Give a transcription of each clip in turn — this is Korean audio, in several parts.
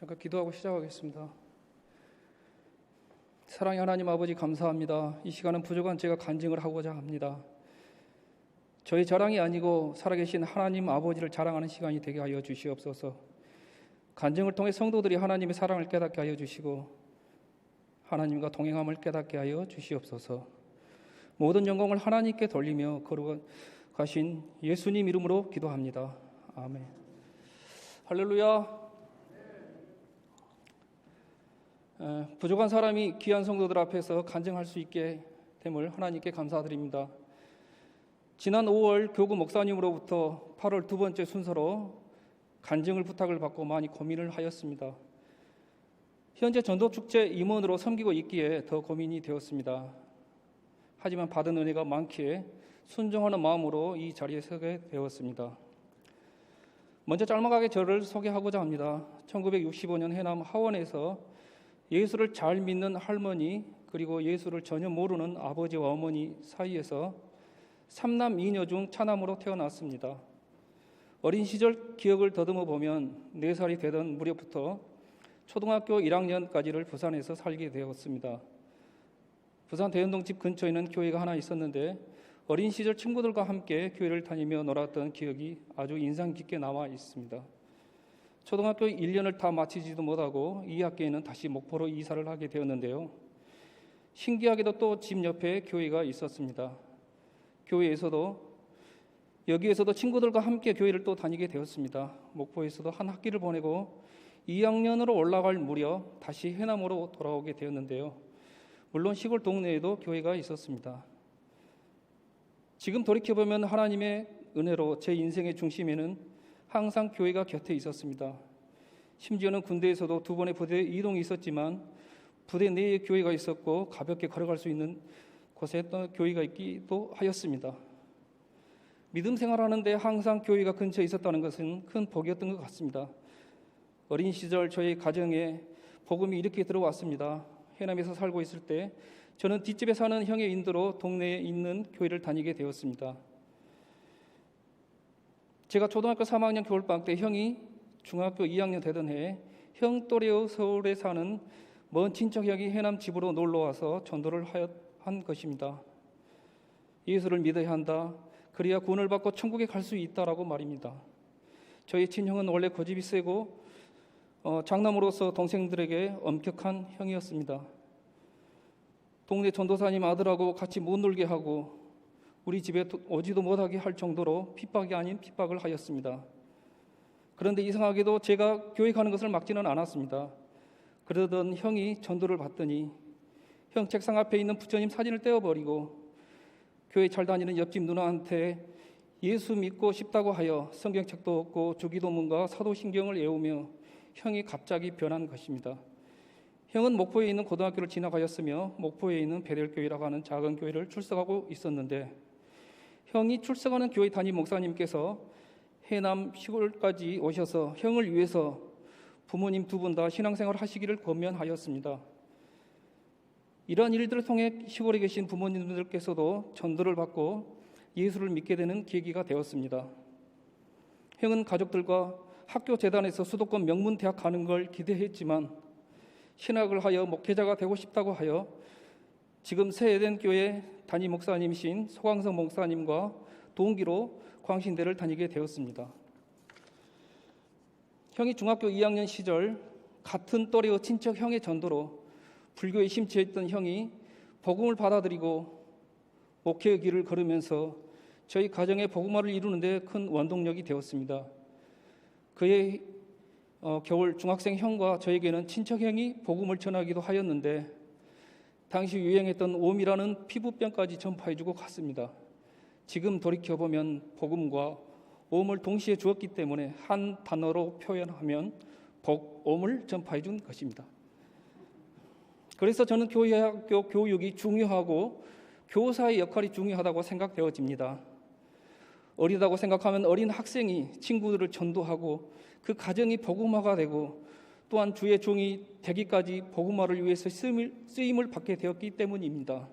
잠깐 기도하고 시작하겠습니다. 사랑의 하나님 아버지 감사합니다. 이 시간은 부족한 제가 간증을 하고자 합니다. 저희 자랑이 아니고 살아계신 하나님 아버지를 자랑하는 시간이 되게 하여 주시옵소서. 간증을 통해 성도들이 하나님의 사랑을 깨닫게 하여 주시고 하나님과 동행함을 깨닫게 하여 주시옵소서. 모든 영광을 하나님께 돌리며 걸어가신 예수님 이름으로 기도합니다. 아멘. 할렐루야. 부족한 사람이 귀한 성도들 앞에서 간증할 수 있게 됨을 하나님께 감사드립니다. 지난 5월 교구 목사님으로부터 8월 두 번째 순서로 간증을 부탁을 받고 많이 고민을 하였습니다. 현재 전도축제 임원으로 섬기고 있기에 더 고민이 되었습니다. 하지만 받은 은혜가 많기에 순종하는 마음으로 이 자리에 서게 되었습니다. 먼저 짤막하게 저를 소개하고자 합니다. 1965년 해남 하원에서 예수를 잘 믿는 할머니 그리고 예수를 전혀 모르는 아버지와 어머니 사이에서 3남 2녀 중 차남으로 태어났습니다. 어린 시절 기억을 더듬어 보면 4살이 되던 무렵부터 초등학교 1학년까지를 부산에서 살게 되었습니다. 부산 대연동 집 근처에는 교회가 하나 있었는데 어린 시절 친구들과 함께 교회를 다니며 놀았던 기억이 아주 인상 깊게 남아 있습니다. 초등학교 1년을 다 마치지도 못하고 2학기에는 다시 목포로 이사를 하게 되었는데요. 신기하게도 또 집 옆에 교회가 있었습니다. 여기에서도 친구들과 함께 교회를 또 다니게 되었습니다. 목포에서도 한 학기를 보내고 2학년으로 올라갈 무렵 다시 해남으로 돌아오게 되었는데요. 물론 시골 동네에도 교회가 있었습니다. 지금 돌이켜보면 하나님의 은혜로 제 인생의 중심에는 항상 교회가 곁에 있었습니다. 심지어는 군대에서도 2번의 부대 이동이 있었지만 부대 내에 교회가 있었고 가볍게 걸어갈 수 있는 곳에 또 교회가 있기도 하였습니다. 믿음 생활하는데 항상 교회가 근처에 있었다는 것은 큰 복이었던 것 같습니다. 어린 시절 저희 가정에 복음이 이렇게 들어왔습니다. 해남에서 살고 있을 때 저는 뒷집에 사는 형의 인도로 동네에 있는 교회를 다니게 되었습니다. 제가 초등학교 3학년 겨울방학 때 형이 중학교 2학년 되던 해에 형 또래의 서울에 사는 먼 친척 형이 해남 집으로 놀러와서 전도를 한 것입니다. 예수를 믿어야 한다. 그래야 구원을 받고 천국에 갈 수 있다라고 말입니다. 저희 친형은 원래 고집이 세고 장남으로서 동생들에게 엄격한 형이었습니다. 동네 전도사님 아들하고 같이 못 놀게 하고 우리 집에 오지도 못하게 할 정도로 핍박이 아닌 핍박을 하였습니다. 그런데 이상하게도 제가 교회 가는 것을 막지는 않았습니다. 그러던 형이 전도를 받더니 형 책상 앞에 있는 부처님 사진을 떼어버리고 교회 잘 다니는 옆집 누나한테 예수 믿고 싶다고 하여 성경책도 얻고 주기도문과 사도신경을 외우며 형이 갑자기 변한 것입니다. 형은 목포에 있는 고등학교를 진학하였으며 목포에 있는 베델교회라고 하는 작은 교회를 출석하고 있었는데 형이 출석하는 교회 담임 목사님께서 해남 시골까지 오셔서 형을 위해서 부모님 2분 다 신앙생활 하시기를 권면하였습니다. 이러한 일들을 통해 시골에 계신 부모님들께서도 전도를 받고 예수를 믿게 되는 계기가 되었습니다. 형은 가족들과 학교 재단에서 수도권 명문 대학 가는 걸 기대했지만 신학을 하여 목회자가 되고 싶다고 하여 지금 새에덴 교회 담임 목사님이신 소광성 목사님과 동기로 광신대를 다니게 되었습니다. 형이 중학교 2학년 시절 같은 또래의 친척 형의 전도로 불교에 심취했던 형이 복음을 받아들이고 목회의 길을 걸으면서 저희 가정의 복음화를 이루는 데 큰 원동력이 되었습니다. 그의 겨울 중학생 형과 저에게는 친척 형이 복음을 전하기도 하였는데 당시 유행했던 옴이라는 피부병까지 전파해주고 갔습니다. 지금 돌이켜보면 복음과 옴을 동시에 주었기 때문에 한 단어로 표현하면 복옴을 전파해준 것입니다. 그래서 저는 교회학교 교육이 중요하고 교사의 역할이 중요하다고 생각되어집니다. 어리다고 생각하면 어린 학생이 친구들을 전도하고 그 가정이 복음화가 되고 또한 주의 종이 되기까지 복음화를 위해서 쓰임을 받게 되었기 때문입니다.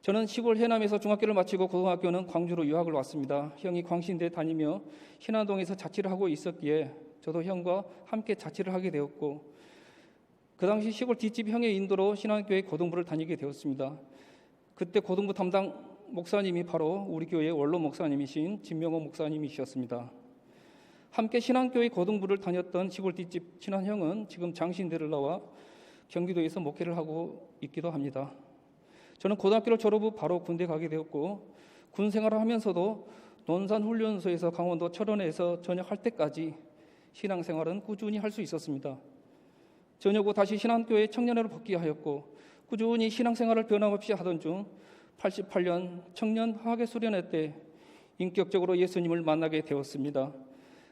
저는 시골 해남에서 중학교를 마치고 고등학교는 광주로 유학을 왔습니다. 형이 광신대 다니며 신안동에서 자취를 하고 있었기에 저도 형과 함께 자취를 하게 되었고 그 당시 시골 뒷집 형의 인도로 신앙교회 고등부를 다니게 되었습니다. 그때 고등부 담당 목사님이 바로 우리 교회의 원로 목사님이신 진명호 목사님이셨습니다. 함께 신앙교회 고등부를 다녔던 시골 뒷집 친한 형은 지금 장신대를 나와 경기도에서 목회를 하고 있기도 합니다. 저는 고등학교를 졸업 후 바로 군대 가게 되었고 군 생활을 하면서도 논산훈련소에서 강원도 철원에서 전역할 때까지 신앙생활은 꾸준히 할 수 있었습니다. 전역 후 다시 신앙교회 청년회로 복귀하였고 꾸준히 신앙생활을 변함없이 하던 중 88년 청년 화계 수련회 때 인격적으로 예수님을 만나게 되었습니다.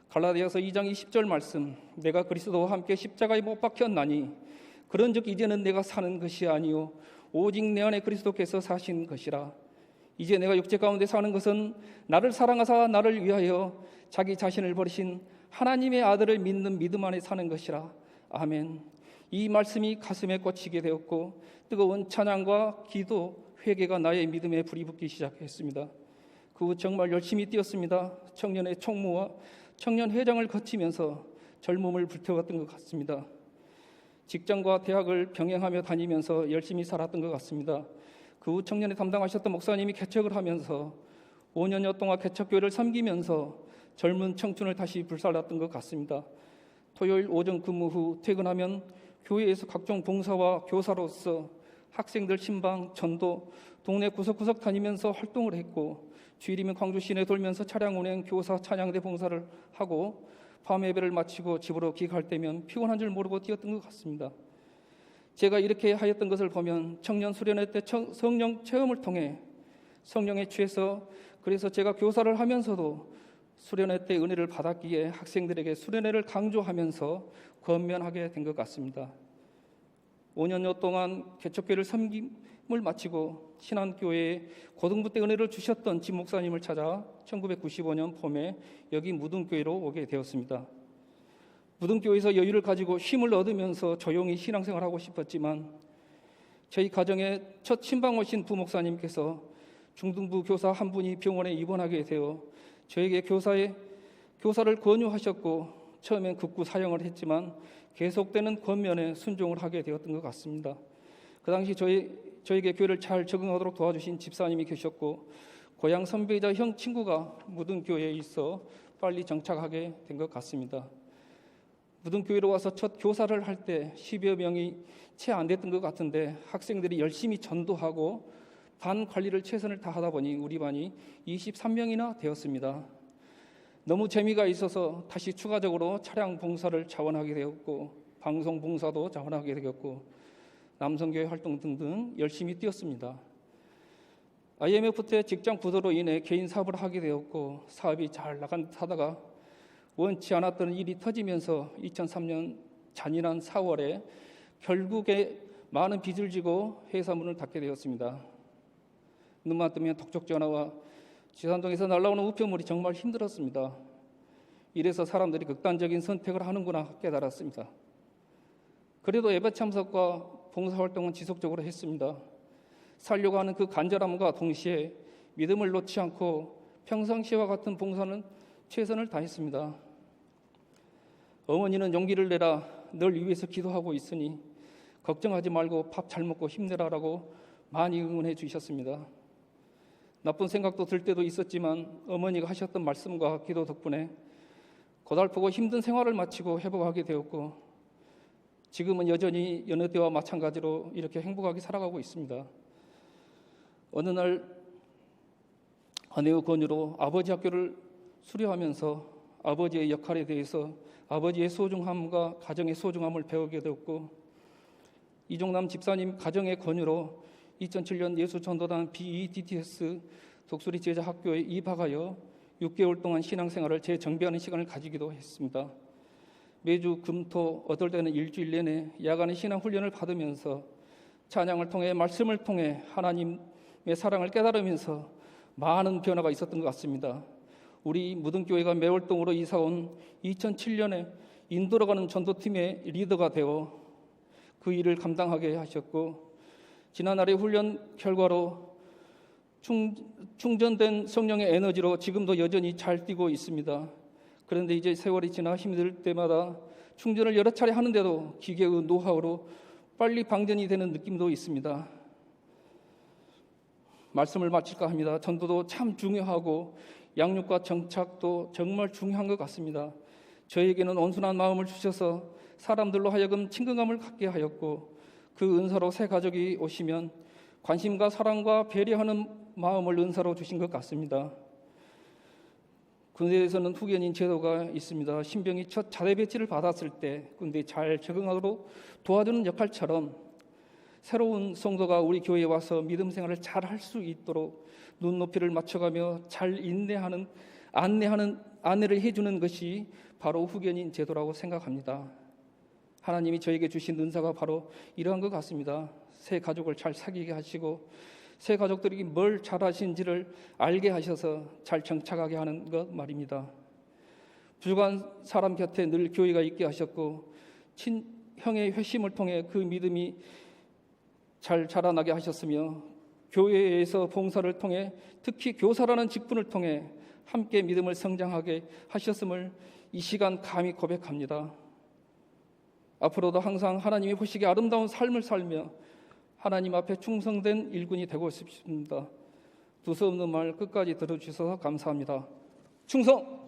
갈라디아서 2장 20절 말씀, 내가 그리스도와 함께 십자가에 못 박혔나니 그런즉 이제는 내가 사는 것이 아니요 오직 내 안에 그리스도께서 사신 것이라. 이제 내가 육체 가운데 사는 것은 나를 사랑하사 나를 위하여 자기 자신을 버리신 하나님의 아들을 믿는 믿음 안에 사는 것이라. 아멘. 이 말씀이 가슴에 꽂히게 되었고 뜨거운 찬양과 기도, 회개가 나의 믿음에 불이 붙기 시작했습니다. 그 후 정말 열심히 뛰었습니다. 청년의 총무와 청년회장을 거치면서 젊음을 불태웠던 것 같습니다. 직장과 대학을 병행하며 다니면서 열심히 살았던 것 같습니다. 그 후 청년에 담당하셨던 목사님이 개척을 하면서 5년여 동안 개척교회를 섬기면서 젊은 청춘을 다시 불살랐던 것 같습니다. 토요일 오전 근무 후 퇴근하면 교회에서 각종 봉사와 교사로서 학생들 신방, 전도, 동네 구석구석 다니면서 활동을 했고 주일이면 광주 시내 돌면서 차량 운행, 교사, 찬양대 봉사를 하고 밤 예배를 마치고 집으로 귀가할 때면 피곤한 줄 모르고 뛰었던 것 같습니다. 제가 이렇게 하였던 것을 보면 청년 수련회 때 성령 체험을 통해 성령에 취해서 그래서 제가 교사를 하면서도 수련회 때 은혜를 받았기에 학생들에게 수련회를 강조하면서 권면하게 된 것 같습니다. 5년여 동안 개척교회를 섬김을 마치고 신안교회에 고등부 때 은혜를 주셨던 진 목사님을 찾아 1995년 봄에 여기 무등교회로 오게 되었습니다. 무등교회에서 여유를 가지고 쉼을 얻으면서 조용히 신앙생활하고 싶었지만 저희 가정에 첫 신방 오신 부목사님께서 중등부 교사 한 분이 병원에 입원하게 되어 저에게 교사를 권유하셨고 처음엔 극구 사형을 했지만 계속되는 권면에 순종을 하게 되었던 것 같습니다. 그 당시 저에게 교회를 잘 적응하도록 도와주신 집사님이 계셨고 고향 선배이자 형 친구가 무등교회에 있어 빨리 정착하게 된 것 같습니다. 무등교회로 와서 첫 교사를 할 때 10여 명이 채 안 됐던 것 같은데 학생들이 열심히 전도하고 반 관리를 최선을 다하다 보니 우리 반이 23명이나 되었습니다. 너무 재미가 있어서 다시 추가적으로 차량 봉사를 자원하게 되었고 방송 봉사도 자원하게 되었고 남성교회 활동 등등 열심히 뛰었습니다. IMF 때 직장 부도로 인해 개인 사업을 하게 되었고 사업이 잘 나간 듯 하다가 원치 않았던 일이 터지면서 2003년 잔인한 4월에 결국에 많은 빚을 지고 회사 문을 닫게 되었습니다. 눈만 뜨면 톡톡 전화와 지산동에서 날아오는 우편물이 정말 힘들었습니다. 이래서 사람들이 극단적인 선택을 하는구나 깨달았습니다. 그래도 예배 참석과 봉사활동은 지속적으로 했습니다. 살려고 하는 그 간절함과 동시에 믿음을 놓지 않고 평상시와 같은 봉사는 최선을 다했습니다. 어머니는 용기를 내라, 널 위해서 기도하고 있으니 걱정하지 말고 밥 잘 먹고 힘내라라고 많이 응원해 주셨습니다. 나쁜 생각도 들 때도 있었지만 어머니가 하셨던 말씀과 기도 덕분에 고달프고 힘든 생활을 마치고 회복하게 되었고 지금은 여전히 여느 때와 마찬가지로 이렇게 행복하게 살아가고 있습니다. 어느 날 아내의 권유로 아버지 학교를 수료하면서 아버지의 역할에 대해서 아버지의 소중함과 가정의 소중함을 배우게 되었고 이종남 집사님 가정의 권유로 2007년 예수전도단 BEDTS 독수리 제자학교에 입학하여 6개월 동안 신앙생활을 재정비하는 시간을 가지기도 했습니다. 매주 금토 어떨 때는 일주일 내내 야간의 신앙훈련을 받으면서 찬양을 통해 말씀을 통해 하나님의 사랑을 깨달으면서 많은 변화가 있었던 것 같습니다. 우리 무등교회가 매월동으로 이사온 2007년에 인도로 가는 전도팀의 리더가 되어 그 일을 감당하게 하셨고 지난날의 훈련 결과로 충전된 성령의 에너지로 지금도 여전히 잘 뛰고 있습니다. 그런데 이제 세월이 지나 힘이 들 때마다 충전을 여러 차례 하는데도 기계의 노하우로 빨리 방전이 되는 느낌도 있습니다. 말씀을 마칠까 합니다. 전도도 참 중요하고 양육과 정착도 정말 중요한 것 같습니다. 저에게는 온순한 마음을 주셔서 사람들로 하여금 친근감을 갖게 하였고, 그 은사로 새 가족이 오시면 관심과 사랑과 배려하는 마음을 은사로 주신 것 같습니다. 군대에서는 후견인 제도가 있습니다. 신병이 첫 자대 배치를 받았을 때 군대에 잘 적응하도록 도와주는 역할처럼 새로운 성도가 우리 교회에 와서 믿음 생활을 잘 할 수 있도록 눈높이를 맞춰가며 잘 안내를 해주는 것이 바로 후견인 제도라고 생각합니다. 하나님이 저에게 주신 은사가 바로 이러한 것 같습니다. 새 가족을 잘 사귀게 하시고 새 가족들이 뭘 잘하시는지를 알게 하셔서 잘 정착하게 하는 것 말입니다. 부족한 사람 곁에 늘 교회가 있게 하셨고 친형의 회심을 통해 그 믿음이 잘 자라나게 하셨으며, 교회에서 봉사를 통해 특히 교사라는 직분을 통해 함께 믿음을 성장하게 하셨음을 이 시간 감히 고백합니다. 앞으로도 항상 하나님이 보시기에 아름다운 삶을 살며 하나님 앞에 충성된 일꾼이 되고 싶습니다. 두서없는 말 끝까지 들어주셔서 감사합니다. 충성!